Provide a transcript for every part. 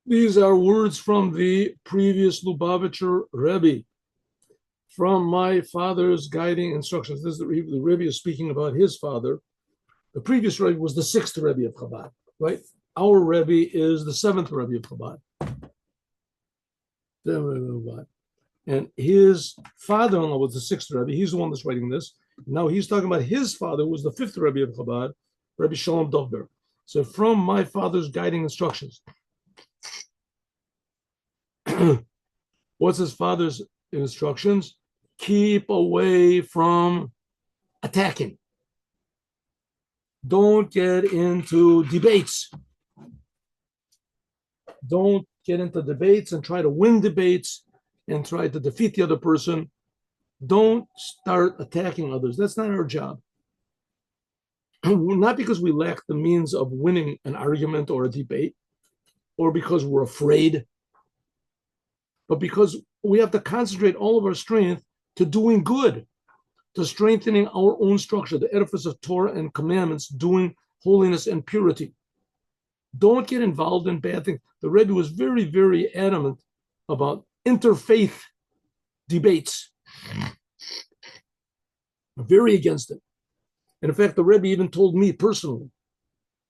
These are words from the previous Lubavitcher Rebbe, from my father's guiding instructions. This is the Rebbe is speaking about his father. The previous Rebbe was the sixth Rebbe of Chabad, right? Our Rebbe is the seventh Rebbe of Chabad. And his father-in-law was the sixth Rebbe. He's the one that's writing this. Now he's talking about his father, who was the fifth Rebbe of Chabad, Rebbe Shalom Dovber. So from my father's guiding instructions. What's his father's instructions? Keep away from attacking. Don't get into debates. Don't get into debates and try to win debates and try to defeat the other person. Don't start attacking others. That's not our job. Not because we lack the means of winning an argument or a debate, or because we're afraid, but because we have to concentrate all of our strength to doing good, to strengthening our own structure, the edifice of Torah and commandments, doing holiness and purity. Don't get involved in bad things. The Rebbe was very, very adamant about interfaith debates, very against it. And in fact, the Rebbe even told me personally,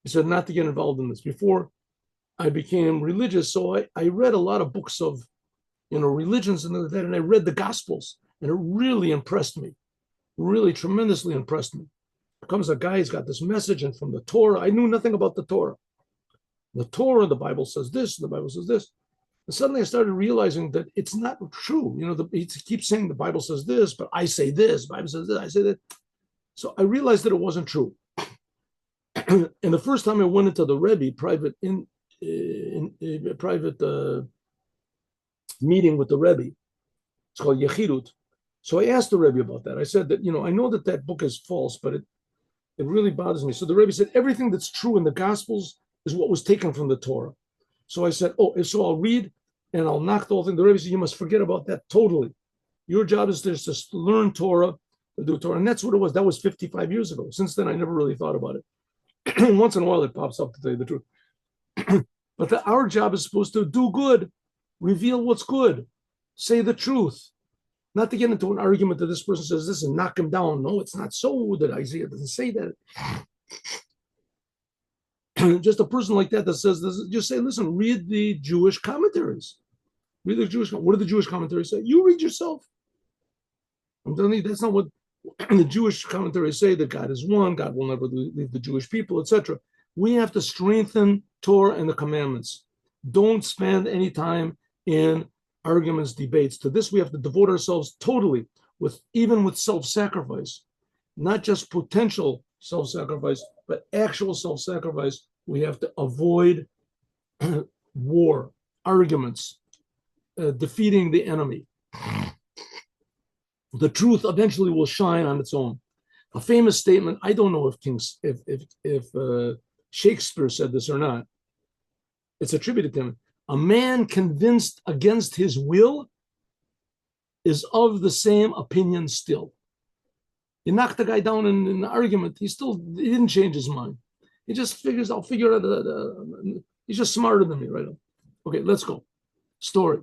he said not to get involved in this. Before I became religious, so I read a lot of books of, religions and that, and I read the Gospels, and it really impressed me, really tremendously impressed me. Here comes a guy, he's got this message, and from the Torah, I knew nothing about the Torah. The Torah, the Bible says this, the Bible says this. And suddenly I started realizing that it's not true. He keeps saying the Bible says this, but I say this, the Bible says this, I say that. So I realized that it wasn't true. And the first time I went into the Rebbe private meeting with the Rebbe, it's called Yechidut. So I asked the Rebbe about that. I said that, I know that book is false, but it really bothers me. So the Rebbe said, everything that's true in the Gospels is what was taken from the Torah. So I said, so I'll read and I'll knock the whole thing. The Rebbe said, you must forget about that totally. Your job is to learn Torah, to do Torah. And that's what it was. That was 55 years ago. Since then, I never really thought about it. Once in a while, it pops up, to tell you the truth. But our job is supposed to do good, reveal what's good, say the truth, not to get into an argument that this person says this and knock him down. No, it's not so that Isaiah doesn't say that. Just a person like that says this, just say, listen, read the Jewish commentaries. What do the Jewish commentaries say? You read yourself. I'm telling you, that's not what the Jewish commentaries say, that God is one, God will never leave the Jewish people, etc. We have to strengthen Torah and the commandments. Don't spend any time in arguments, debates. To this, we have to devote ourselves totally, even with self-sacrifice, not just potential self-sacrifice, but actual self-sacrifice. We have to avoid war, arguments, defeating the enemy. The truth eventually will shine on its own. A famous statement, I don't know if Shakespeare said this or not. It's attributed to him. A man convinced against his will is of the same opinion still. You knock the guy down in an argument, he didn't change his mind. He just figures, I'll figure out, he's just smarter than me, right? Okay, let's go. Story.